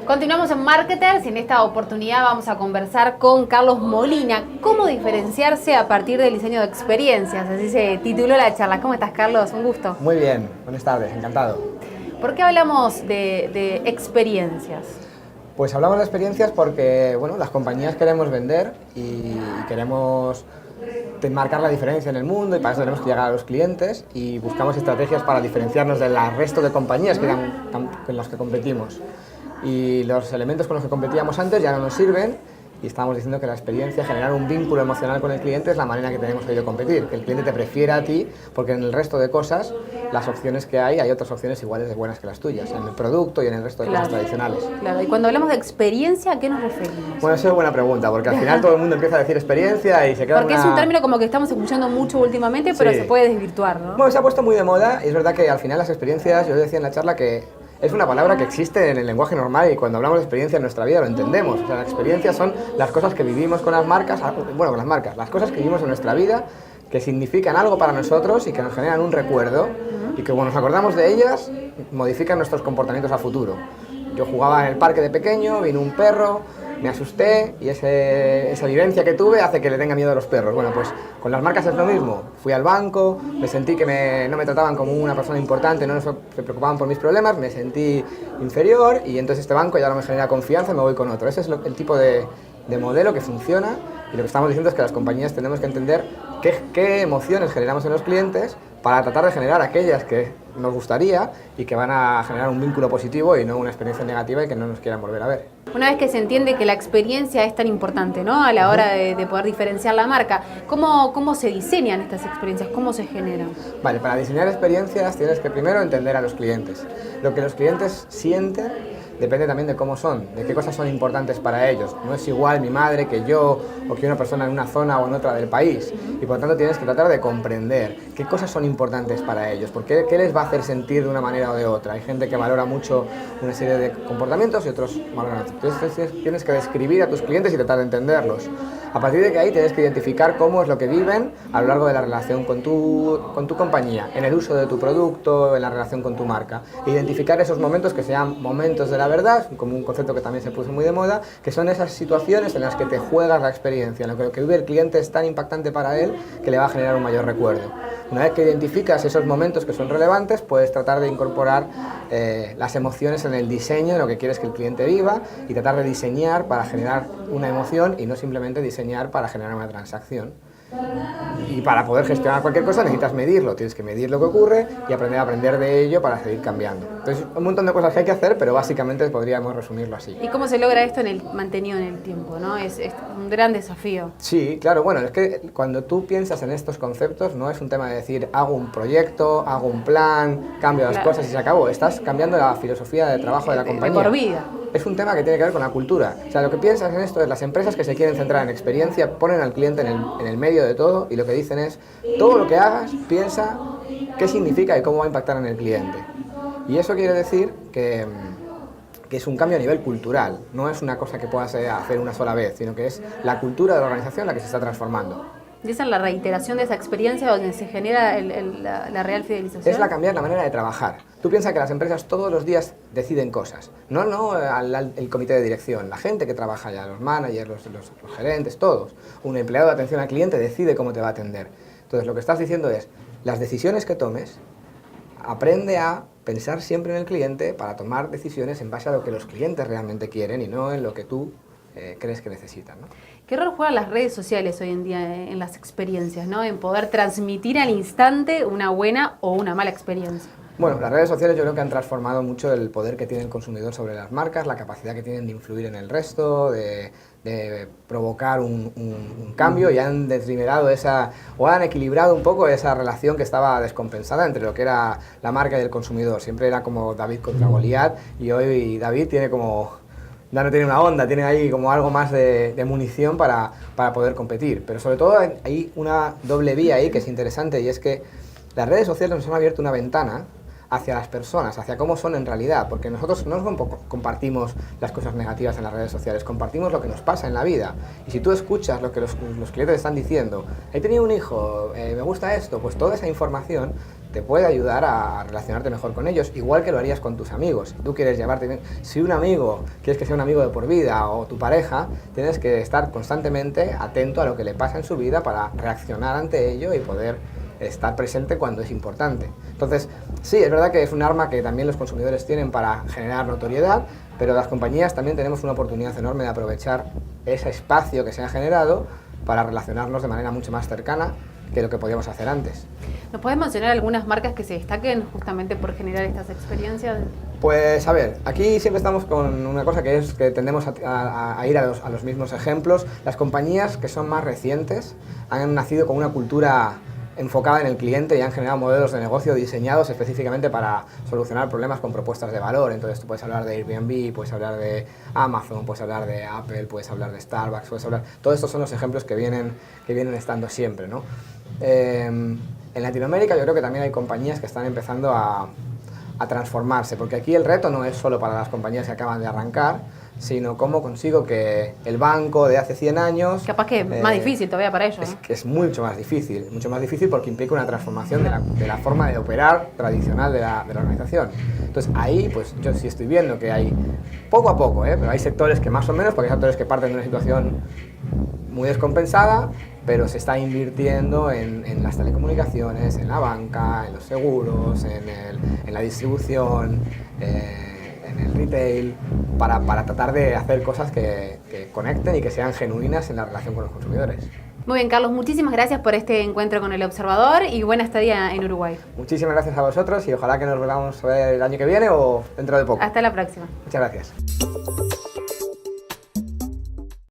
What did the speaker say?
Continuamos en Marketers y en esta oportunidad vamos a conversar con Carlos Molina. ¿Cómo diferenciarse a partir del diseño de experiencias? Así se tituló la charla. ¿Cómo estás, Carlos? Un gusto. Muy bien, buenas tardes, encantado. ¿Por qué hablamos de experiencias? Pues hablamos de experiencias porque, bueno, las compañías queremos vender y queremos marcar la diferencia en el mundo, y para eso tenemos que llegar a los clientes y buscamos estrategias para diferenciarnos del resto de compañías con las que competimos. Y los elementos con los que competíamos antes ya no nos sirven y estamos diciendo que la experiencia, generar un vínculo emocional con el cliente, es la manera que tenemos hoy de competir, que el cliente te prefiera a ti, porque en el resto de cosas, las opciones que hay otras opciones iguales de buenas que las tuyas, en el producto y en el resto de cosas tradicionales. Claro, y cuando hablamos de experiencia, ¿a qué nos referimos? Bueno, eso es buena pregunta, porque al final todo el mundo empieza a decir experiencia y se queda porque es un término como que estamos escuchando mucho últimamente, pero se puede desvirtuar, ¿no? Bueno, se ha puesto muy de moda y es verdad que al final las experiencias, yo decía en la charla que es una palabra que existe en el lenguaje normal y cuando hablamos de experiencia en nuestra vida lo entendemos. O sea, las experiencias son las cosas que vivimos con las marcas, las cosas que vivimos en nuestra vida, que significan algo para nosotros y que nos generan un recuerdo y que cuando nos acordamos de ellas, modifican nuestros comportamientos a futuro. Yo jugaba en el parque de pequeño, vino un perro, me asusté y esa vivencia que tuve hace que le tenga miedo a los perros. Bueno, pues con las marcas es lo mismo. Fui al banco, me sentí que no me trataban como una persona importante, no se preocupaban por mis problemas, me sentí inferior y entonces este banco ya no me genera confianza y me voy con otro. Ese es el tipo de modelo que funciona y lo que estamos diciendo es que las compañías tenemos que entender qué emociones generamos en los clientes para tratar de generar aquellas que nos gustaría y que van a generar un vínculo positivo y no una experiencia negativa y que no nos quieran volver a ver. Una vez que se entiende que la experiencia es tan importante, ¿no?, a la hora de poder diferenciar la marca, ¿cómo se diseñan estas experiencias? ¿Cómo se generan? Vale, para diseñar experiencias tienes que primero entender a los clientes. Lo que los clientes sienten depende también de cómo son, de qué cosas son importantes para ellos. No es igual mi madre que yo o que una persona en una zona o en otra del país. Y por lo tanto tienes que tratar de comprender qué cosas son importantes para ellos, qué les va a hacer sentir de una manera o de otra. Hay gente que valora mucho una serie de comportamientos y otros valoran otros. Entonces tienes que describir a tus clientes y tratar de entenderlos. A partir de ahí tienes que identificar cómo es lo que viven a lo largo de la relación con tu compañía, en el uso de tu producto, en la relación con tu marca. Identificar esos momentos que sean momentos de la verdad, como un concepto que también se puso muy de moda, que son esas situaciones en las que te juegas la experiencia, en lo que vive el cliente es tan impactante para él que le va a generar un mayor recuerdo. Una vez que identificas esos momentos que son relevantes, puedes tratar de incorporar las emociones en el diseño de lo que quieres que el cliente viva y tratar de diseñar para generar una emoción y no simplemente diseñar para generar una transacción. Y para poder gestionar cualquier cosa necesitas medirlo, tienes que medir lo que ocurre y aprender de ello para seguir cambiando. Entonces, un montón de cosas que hay que hacer, pero básicamente podríamos resumirlo así. ¿Y cómo se logra esto mantenido en el tiempo, ¿no? Es un gran desafío. Sí, claro, bueno, es que cuando tú piensas en estos conceptos no es un tema de decir hago un proyecto, hago un plan, cambio las cosas y se acabó. Estás cambiando la filosofía de trabajo de la compañía. De por vida. Es un tema que tiene que ver con la cultura. O sea, lo que piensas en esto es las empresas que se quieren centrar en experiencia ponen al cliente en el medio de todo y lo que dicen es todo lo que hagas, piensa qué significa y cómo va a impactar en el cliente. Y eso quiere decir que es un cambio a nivel cultural, no es una cosa que puedas hacer una sola vez, sino que es la cultura de la organización la que se está transformando. ¿Y esa es la reiteración de esa experiencia donde se genera la real fidelización? Es cambiar la manera de trabajar. Tú piensas que las empresas todos los días deciden cosas, no el comité de dirección, la gente que trabaja allá, los managers, los gerentes, todos. Un empleado de atención al cliente decide cómo te va a atender. Entonces lo que estás diciendo es, las decisiones que tomes, aprende a pensar siempre en el cliente para tomar decisiones en base a lo que los clientes realmente quieren y no en lo que tú crees que necesitan, ¿no? ¿Qué rol juegan las redes sociales hoy en día en las experiencias, ¿no? En poder transmitir al instante una buena o una mala experiencia? Bueno, las redes sociales yo creo que han transformado mucho el poder que tiene el consumidor sobre las marcas, la capacidad que tienen de influir en el resto, de provocar un cambio y han desnivelado o han equilibrado un poco esa relación que estaba descompensada entre lo que era la marca y el consumidor. Siempre era como David contra Goliat y hoy David tiene ya no tiene una onda, tiene ahí como algo más de munición para poder competir. Pero sobre todo hay una doble vía ahí que es interesante y es que las redes sociales nos han abierto una ventana hacia las personas, hacia cómo son en realidad, porque nosotros no compartimos las cosas negativas en las redes sociales, compartimos lo que nos pasa en la vida. Y si tú escuchas lo que los clientes están diciendo, he tenido un hijo, me gusta esto, pues toda esa información te puede ayudar a relacionarte mejor con ellos, igual que lo harías con tus amigos. Si tú quieres llevarte bien, si un amigo, quieres que sea un amigo de por vida o tu pareja, tienes que estar constantemente atento a lo que le pasa en su vida para reaccionar ante ello y poder estar presente cuando es importante. Entonces, sí, es verdad que es un arma que también los consumidores tienen para generar notoriedad, pero las compañías también tenemos una oportunidad enorme de aprovechar ese espacio que se ha generado para relacionarnos de manera mucho más cercana que lo que podíamos hacer antes. ¿Nos puedes mencionar algunas marcas que se destaquen justamente por generar estas experiencias? Pues a ver, aquí siempre estamos con una cosa que es que tendemos a ir a los mismos ejemplos. Las compañías que son más recientes han nacido con una cultura enfocada en el cliente y han generado modelos de negocio diseñados específicamente para solucionar problemas con propuestas de valor. Entonces tú puedes hablar de Airbnb, puedes hablar de Amazon, puedes hablar de Apple, puedes hablar de Starbucks, puedes hablar... Todos estos son los ejemplos que vienen estando siempre, ¿no? En Latinoamérica yo creo que también hay compañías que están empezando a transformarse, porque aquí el reto no es solo para las compañías que acaban de arrancar, sino cómo consigo que el banco de hace 100 años... Capaz que es más difícil todavía para ellos, ¿no? Es mucho más difícil porque implica una transformación de la forma de operar tradicional de la organización. Entonces ahí pues yo sí estoy viendo que hay, poco a poco, pero hay sectores que más o menos, porque hay sectores que parten de una situación muy descompensada, pero se está invirtiendo en las telecomunicaciones, en la banca, en los seguros, en la distribución, en el retail, para tratar de hacer cosas que conecten y que sean genuinas en la relación con los consumidores. Muy bien, Carlos, muchísimas gracias por este encuentro con El Observador y buena estadía en Uruguay. Muchísimas gracias a vosotros y ojalá que nos volvamos a ver el año que viene o dentro de poco. Hasta la próxima. Muchas gracias.